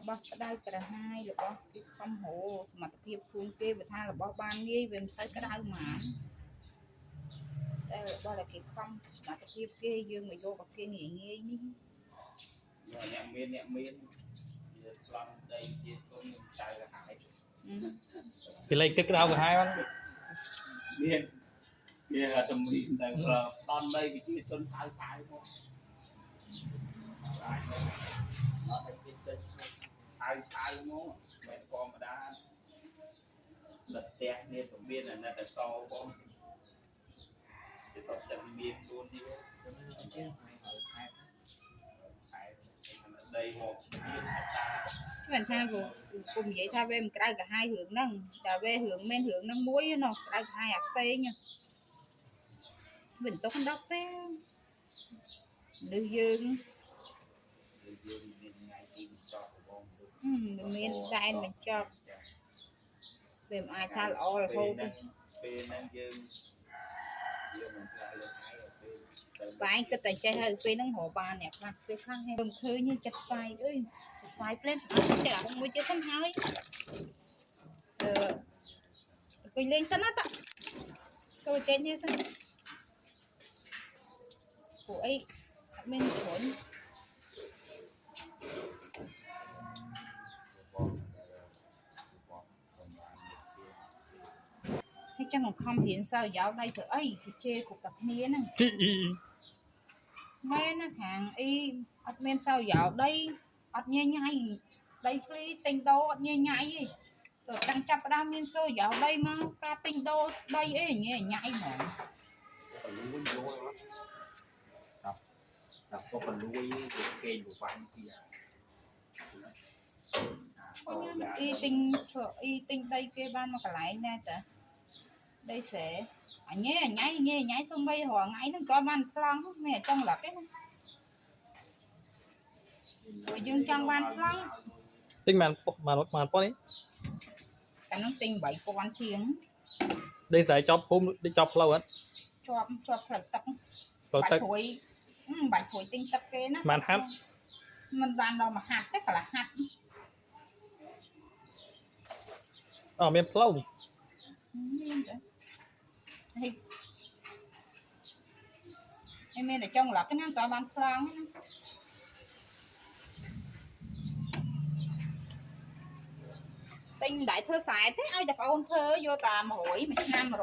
របស់ក្តៅក្រហាយរបស់គេខំហៅសមត្ថភាពខ្លួនគេបើថារបស់បានងាយវាមិនសូវក្តៅហ្មងតែរបស់ដែលគេខំសមត្ថភាពគេយើងមកយករបស់គេងាយងាយនេះអ្នកមានវាប្លន់ដីជាគុំនឹងចៅក្រហាយពីលេខទឹកក្តៅក្រហាយបានមានអត់មានតែប្លន់ដីវិជាជនហៅមកអាចអត់តែចិត្តហៅមកបែបធម្មតាលទ្ធះនេះក៏មានអាណិតតបងទៅតតែមានខ្លួនទៀតដីមកមានតាមិនថាគុំនិយាយថាវាមិនក្តៅក្រហាយរឿងហ្នឹងតែវារឿងមែនរឿងហ្នឹងមួយណោះក្តៅក្រហាយអាផ្សេងវិញទុកដល់ពេលលើយើងមានថ្ងៃទីបញ្ចប់បងមានដែនបញ្ចប់វាមិនអាចថាល្អរហូតពេលហ្នឹងយើងមិនខ្លាចលើថ្ងៃពេលបាយគិតតែចេះហើយពេលហ្នឹងរកបានអ្នកខ្លះពេលខ្លះខ្ញុំឃើញចិត្តស្វាយអើយចិត្តស្វាយភ្លាមតែអាមួយទៀតហ្នឹងហើយពេញលេងសិនណាតាចូលចេញនេះសិនពួកអីអត់មានជ្រុញហើយចាំបង្ខំរៀនសើយោដៃធ្វើអីគេជេរគ្រប់តែគ្នាហ្នឹងមែនណាខាងអីអត់មានសើយោដៃអត់ញ៉ៃញ៉ៃដីឃ្លីទិញដូរអត់ញ៉ៃញ៉ៃទេទៅតាំងចាប់ផ្ដើមមានសើយោដៃមកការទិញដូរដីអីញ៉ៃញ៉ៃហ្មងតែពុកកលួយវាគេងប្រវាញ់ទីអ៊ីទិញដីគេបានមកកន្លែងណាចាដីស្រែអញញ៉ៃសុំបីរងថ្ងៃហ្នឹងក៏បានប្លង់មានចង់លឹកទេណាព្រោះយើងចង់បានប្លង់ទិញបានប៉ុននេះតែហ្នឹងទិញ8000ជាងដីស្រែចប់ភូមិដីចប់ផ្លូវអត់ជាប់ផ្លូវទឹកទឹកបាច់ព្រួយទិញទឹកគេណាបានហាត់មិនបានដល់មកហាត់ទេកន្លះហាត់មានផ្លូវមានទេហើយមានតែចង់លឹកណាក៏បានប្លង់ណាទិញមិនដែរធ្វើខ្សែទេឲ្យតែបងអូនធ្វើយកតែ100មួយឆ្នាំ100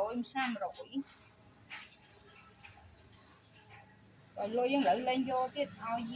បើលុយយើងលើលេងយកទៀតឲ្យ